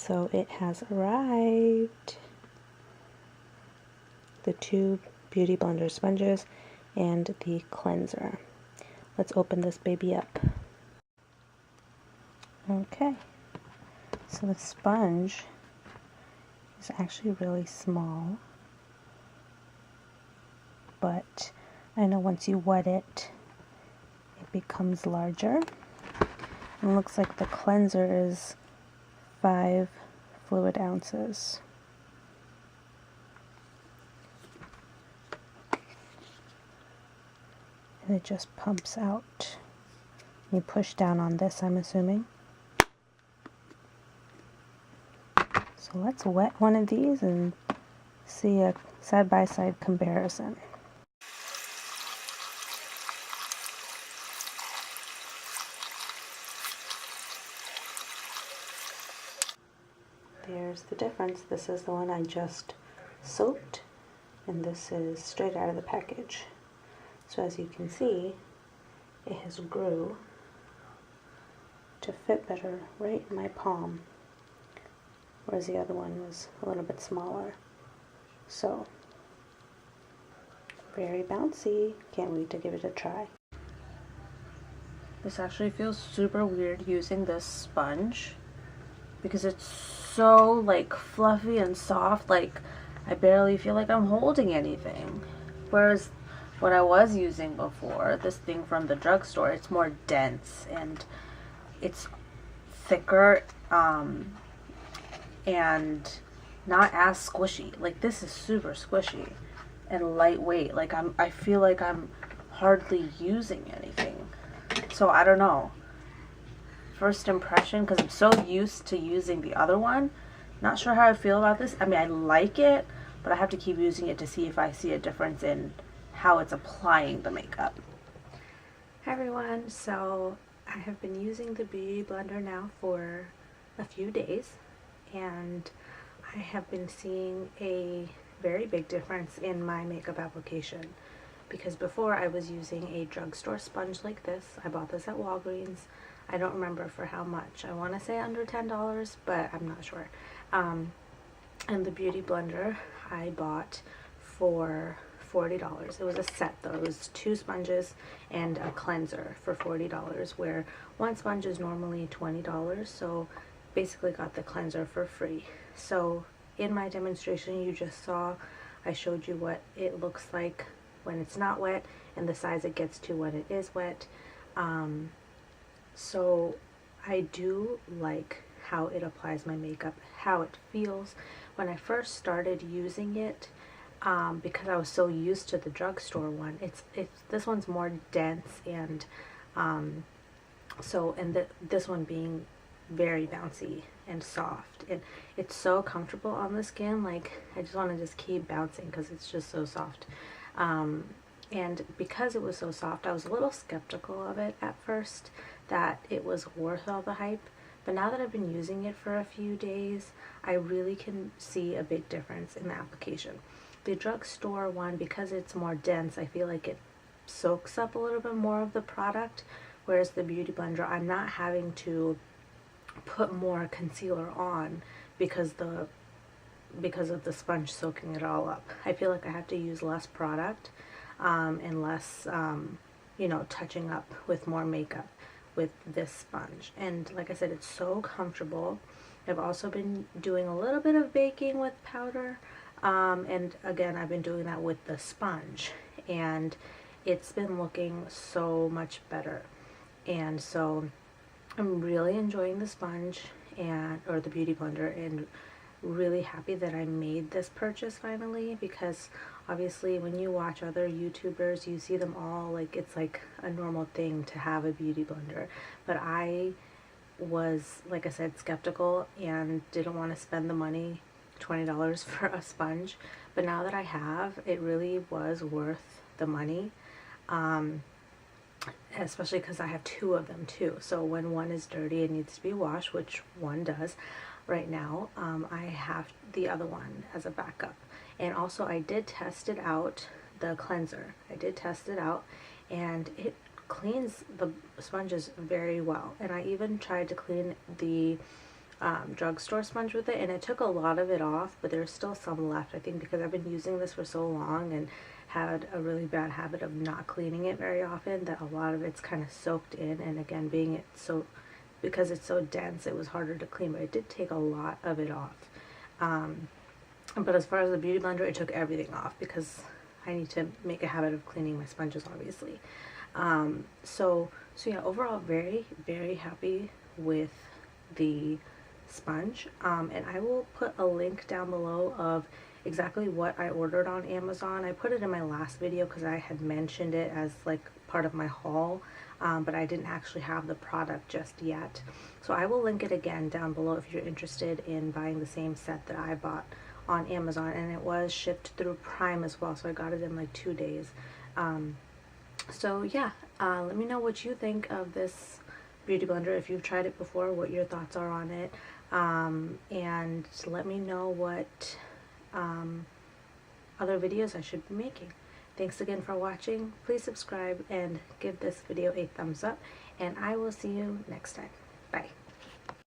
So it has arrived. The two Beauty Blender sponges and the cleanser. Let's open this baby up. Okay, so the sponge is actually really small, but I know once you wet it, it becomes larger. It looks like the cleanser is 5 fluid ounces. And it just pumps out. You push down on this, I'm assuming. So let's wet one of these and see a side-by-side comparison. There's the difference. This is the one I just soaked, and this is straight out of the package. So as you can see, it has grew to fit better right in my palm, whereas the other one was a little bit smaller. So, very bouncy. Can't wait to give it a try. This actually feels super weird using this sponge because it's so like fluffy and soft, like I barely feel like I'm holding anything. Whereas what I was using before, this thing from the drugstore, it's more dense and it's thicker and not as squishy. Like this is super squishy and lightweight. Like I feel like I'm hardly using anything. So I don't know. First impression, because I'm so used to using the other one, not sure how I feel about this. I mean, I like it, but I have to keep using it to see if I see a difference in how it's applying the makeup. Hi everyone, so I have been using the Beauty Blender now for a few days, and I have been seeing a very big difference in my makeup application. Because before I was using a drugstore sponge like this. I bought this at Walgreens. I don't remember for how much. I want to say under $10, but I'm not sure. And the Beauty Blender I bought for $40. It was a set though. It was 2 sponges and a cleanser for $40, where one sponge is normally $20. So basically got the cleanser for free. So in my demonstration you just saw, I showed you what it looks like when it's not wet and the size it gets to when it is wet. So I do like how it applies my makeup, how it feels. When I first started using it, because I was so used to the drugstore one, this one's more dense, and this one being very bouncy and soft, and it's so comfortable on the skin. Like I just want to just keep bouncing because it's just so soft. And because it was so soft, I was a little skeptical of it at first, that it was worth all the hype. But now that I've been using it for a few days, I really can see a big difference in the application. The drugstore one, because it's more dense, I feel like it soaks up a little bit more of the product, whereas the Beauty Blender, I'm not having to put more concealer on because of the sponge soaking it all up. I feel like I have to use less product and less, you know, touching up with more makeup with this sponge. And like I said, it's so comfortable. I've also been doing a little bit of baking with powder, and again I've been doing that with the sponge, and it's been looking so much better. And so I'm really enjoying the sponge or the Beauty Blender, and really happy that I made this purchase finally, because obviously when you watch other YouTubers, you see them all like it's like a normal thing to have a Beauty Blender. But I was, like I said, skeptical and didn't want to spend the money, $20 for a sponge. But now that I have, it really was worth the money. Especially because I have 2 of them too. So when one is dirty and needs to be washed, which one does right now, I have the other one as a backup. And also I did test it out, the cleanser. I did test it out, and it cleans the sponges very well. And I even tried to clean the drugstore sponge with it, and it took a lot of it off, but there's still some left. I think because I've been using this for so long and had a really bad habit of not cleaning it very often, that a lot of it's kind of soaked in, and again, because it's so dense, it was harder to clean, but it did take a lot of it off. But as far as the Beauty Blender, it took everything off because I need to make a habit of cleaning my sponges, obviously. So yeah, overall, very, very happy with the sponge. And I will put a link down below of exactly what I ordered on Amazon. I put it in my last video because I had mentioned it as like part of my haul, but I didn't actually have the product just yet. So I will link it again down below if you're interested in buying the same set that I bought on Amazon, and it was shipped through Prime as well, so I got it in like 2 days. So yeah, let me know what you think of this Beauty Blender, if you've tried it before, what your thoughts are on it, and let me know what other videos I should be making. Thanks again for watching. Please subscribe and give this video a thumbs up, and I will see you next time. Bye.